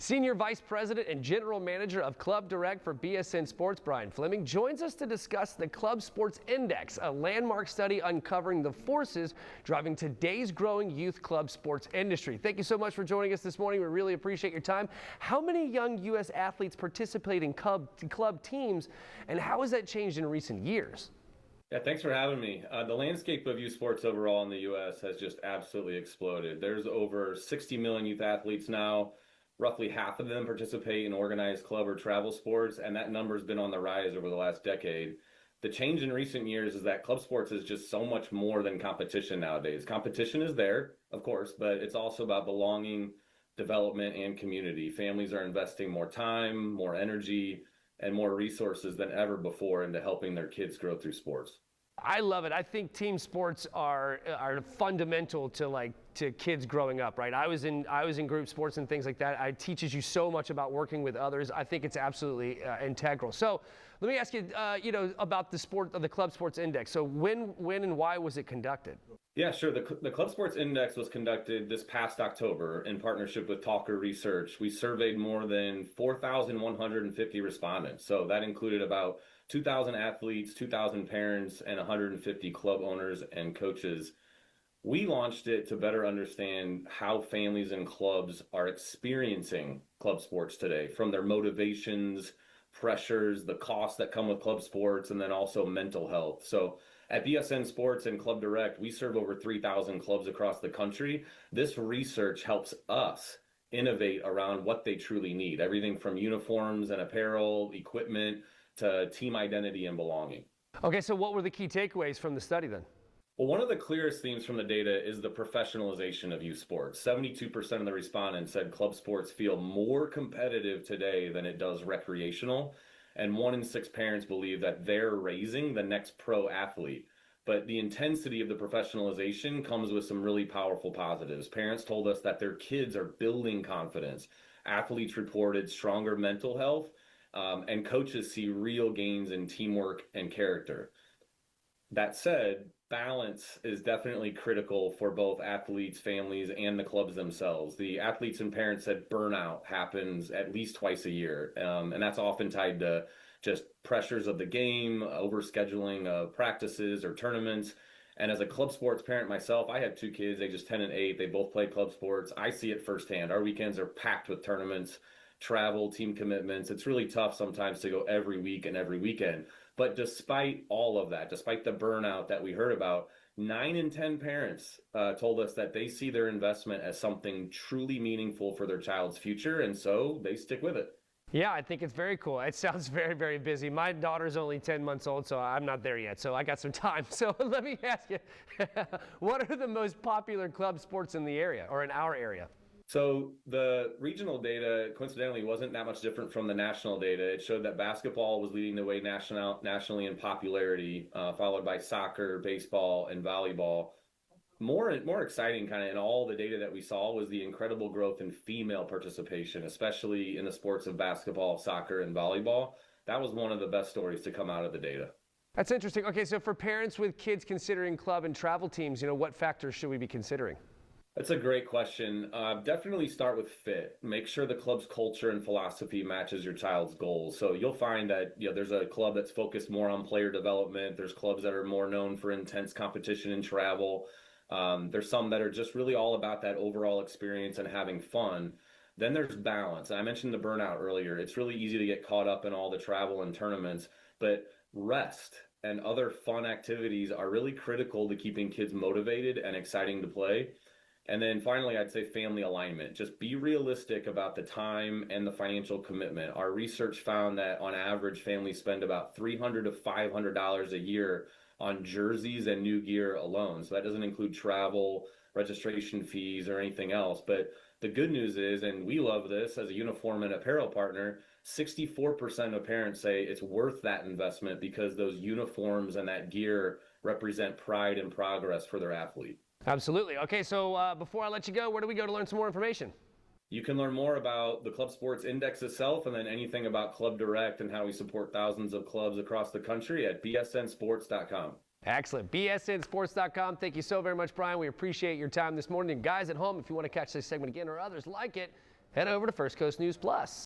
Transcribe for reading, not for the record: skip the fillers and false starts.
Senior Vice President and General Manager of Club Direct for BSN Sports, Brian Fleming, joins us to discuss the Club Sports Index, a landmark study uncovering the forces driving today's growing youth club sports industry. Thank you so much for joining us this morning. We really appreciate your time. How many young U.S. athletes participate in club teams, and how has that changed in recent years? Yeah, thanks for having me. The landscape of youth sports overall in the U.S. has just absolutely exploded. There's over 60 million youth athletes now. Roughly half of them participate in organized club or travel sports, and that number's been on the rise over the last decade. The change in recent years is that club sports is just so much more than competition nowadays. Competition is there, of course, but it's also about belonging, development, and community. Families are investing more time, more energy, and more resources than ever before into helping their kids grow through sports. I love it. I think team sports are fundamental to kids growing up, right? I was in group sports and things like that. It teaches you so much about working with others. I think it's absolutely integral. So let me ask you, about the Club Sports Index. So when and why was it conducted? Yeah, sure. The Club Sports Index was conducted this past October in partnership with Talker Research. We surveyed more than 4,150 respondents. So that included about 2,000 athletes, 2,000 parents, and 150 club owners and coaches. We launched it to better understand how families and clubs are experiencing club sports today, from their motivations, pressures, the costs that come with club sports, and then also mental health. So at BSN Sports and Club Direct, we serve over 3,000 clubs across the country. This research helps us innovate around what they truly need, everything from uniforms and apparel, equipment, to team identity and belonging. Okay, so what were the key takeaways from the study then? Well, one of the clearest themes from the data is the professionalization of youth sports. 72% of the respondents said club sports feel more competitive today than it does recreational. And 1 in 6 parents believe that they're raising the next pro athlete. But the intensity of the professionalization comes with some really powerful positives. Parents told us that their kids are building confidence. Athletes reported stronger mental health, and coaches see real gains in teamwork and character. That said, balance is definitely critical for both athletes, families, and the clubs themselves. The athletes and parents said burnout happens at least twice a year, and that's often tied to just pressures of the game, overscheduling of practices or tournaments. And as a club sports parent myself, I have 2 kids, ages 10 and 8. They both play club sports. I see it firsthand. Our weekends are packed with tournaments, travel, team commitments. It's really tough sometimes to go every week and every weekend. But despite all of that, despite the burnout that we heard about, 9 in 10 parents told us that they see their investment as something truly meaningful for their child's future, and so they stick with it. Yeah, I think it's very cool. It sounds very, very busy. My daughter's only 10 months old, so I'm not there yet, so I got some time. So let me ask you, what are the most popular club sports in the area, or in our area? So the regional data, coincidentally, wasn't that much different from the national data. It showed that basketball was leading the way nationally in popularity, followed by soccer, baseball, and volleyball. More exciting kind of in all the data that we saw was the incredible growth in female participation, especially in the sports of basketball, soccer, and volleyball. That was one of the best stories to come out of the data. That's interesting. Okay, so for parents with kids considering club and travel teams, what factors should we be considering? That's a great question. Definitely start with fit. Make sure the club's culture and philosophy matches your child's goals. So you'll find that there's a club that's focused more on player development. There's clubs that are more known for intense competition and travel. There's some that are just really all about that overall experience and having fun. Then there's balance. And I mentioned the burnout earlier. It's really easy to get caught up in all the travel and tournaments, but rest and other fun activities are really critical to keeping kids motivated and exciting to play. And then finally, I'd say family alignment. Just be realistic about the time and the financial commitment. Our research found that on average, families spend about $300 to $500 a year on jerseys and new gear alone. So that doesn't include travel, registration fees, or anything else. But the good news is, and we love this as a uniform and apparel partner, 64% of parents say it's worth that investment because those uniforms and that gear represent pride and progress for their athlete. Absolutely. Okay, so before I let you go, where do we go to learn some more information? You can learn more about the Club Sports Index itself and then anything about Club Direct and how we support thousands of clubs across the country at bsnsports.com. Excellent. bsnsports.com. Thank you so very much, Brian. We appreciate your time this morning. And guys at home, if you want to catch this segment again or others like it, Head over to First Coast News Plus.